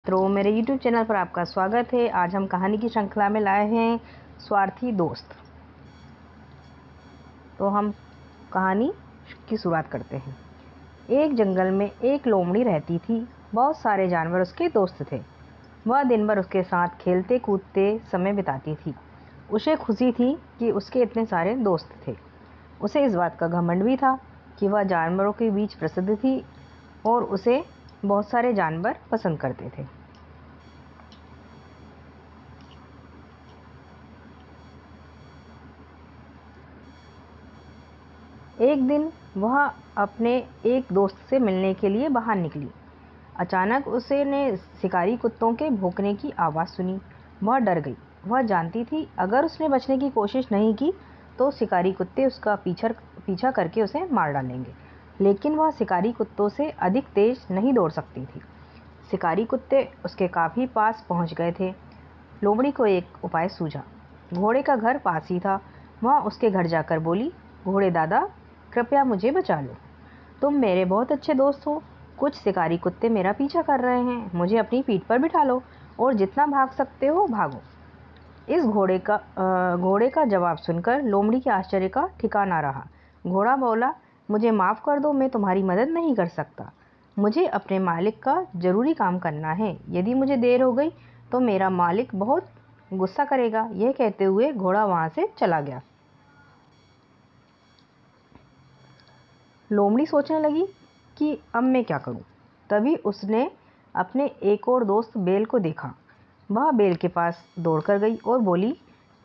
तो मेरे YouTube channel पर आपका स्वागत है। आज हम कहानी की श्रृंखला में लाए हैं स्वार्थी दोस्त। तो हम कहानी की शुरुआत करते हैं। एक जंगल में एक लोमड़ी रहती थी। बहुत सारे जानवर उसके दोस्त थे। वह दिन भर उसके साथ खेलते कूदते समय बिताती थी। उसे खुशी थी कि उसके इतने सारे दोस्त थे। उसे इस बात का घमंड भी था कि वह जानवरों के बीच प्रसिद्ध थी और उसे बहुत सारे जानवर पसंद करते थे। एक दिन वह अपने एक दोस्त से मिलने के लिए बाहर निकली। अचानक उसने शिकारी कुत्तों के भौंकने की आवाज़ सुनी। वह डर गई। वह जानती थी अगर उसने बचने की कोशिश नहीं की तो शिकारी कुत्ते उसका पीछा करके उसे मार डालेंगे। लेकिन वह शिकारी कुत्तों से अधिक तेज नहीं दौड़ सकती थी। शिकारी कुत्ते उसके काफ़ी पास पहुंच गए थे। लोमड़ी को एक उपाय सूझा। घोड़े का घर पास ही था। वह उसके घर जाकर बोली, घोड़े दादा, कृपया मुझे बचा लो। तुम मेरे बहुत अच्छे दोस्त हो। कुछ शिकारी कुत्ते मेरा पीछा कर रहे हैं। मुझे अपनी पीठ पर बिठा लो और जितना भाग सकते हो भागो। इस घोड़े का जवाब सुनकर लोमड़ी के आश्चर्य का ठिकाना रहा। घोड़ा बोला, मुझे माफ़ कर दो, मैं तुम्हारी मदद नहीं कर सकता। मुझे अपने मालिक का ज़रूरी काम करना है। यदि मुझे देर हो गई तो मेरा मालिक बहुत गुस्सा करेगा। यह कहते हुए घोड़ा वहाँ से चला गया। लोमड़ी सोचने लगी कि अब मैं क्या करूं। तभी उसने अपने एक और दोस्त बेल को देखा। वह बेल के पास दौड़कर गई और बोली,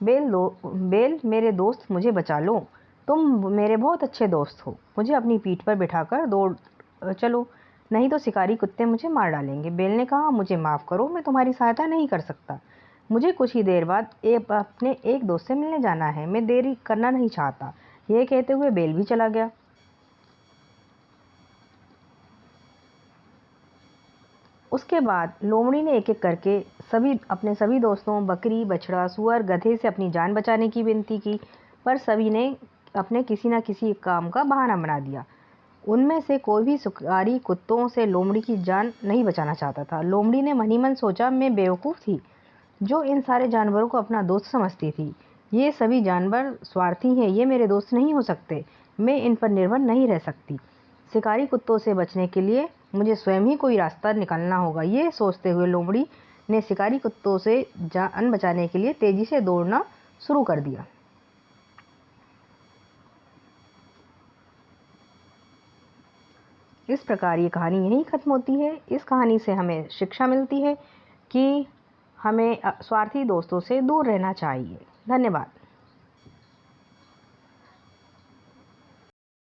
बेल मेरे दोस्त, मुझे बचा लो। तुम मेरे बहुत अच्छे दोस्त हो। मुझे अपनी पीठ पर बिठाकर दौड़ चलो, नहीं तो शिकारी कुत्ते मुझे मार डालेंगे। बेल ने कहा, मुझे माफ़ करो, मैं तुम्हारी सहायता नहीं कर सकता। मुझे कुछ ही देर बाद अपने एक दोस्त से मिलने जाना है। मैं देरी करना नहीं चाहता। यह कहते हुए बेल भी चला गया। उसके बाद लोमड़ी ने एक-एक करके अपने सभी दोस्तों, बकरी, बछड़ा, सूअर, गधे से अपनी जान बचाने की विनती की, पर सभी ने अपने किसी न किसी काम का बहाना बना दिया। उनमें से कोई भी शिकारी कुत्तों से लोमड़ी की जान नहीं बचाना चाहता था। लोमड़ी ने मन ही मन सोचा, मैं बेवकूफ़ थी जो इन सारे जानवरों को अपना दोस्त समझती थी। ये सभी जानवर स्वार्थी हैं, ये मेरे दोस्त नहीं हो सकते। मैं इन पर निर्भर नहीं रह सकती। शिकारी कुत्तों से बचने के लिए मुझे स्वयं ही कोई रास्ता निकालना होगा। ये सोचते हुए लोमड़ी ने शिकारी कुत्तों से जान बचाने के लिए तेजी से दौड़ना शुरू कर दिया। इस प्रकार ये कहानी यहीं ख़त्म होती है। इस कहानी से हमें शिक्षा मिलती है कि हमें स्वार्थी दोस्तों से दूर रहना चाहिए। धन्यवाद।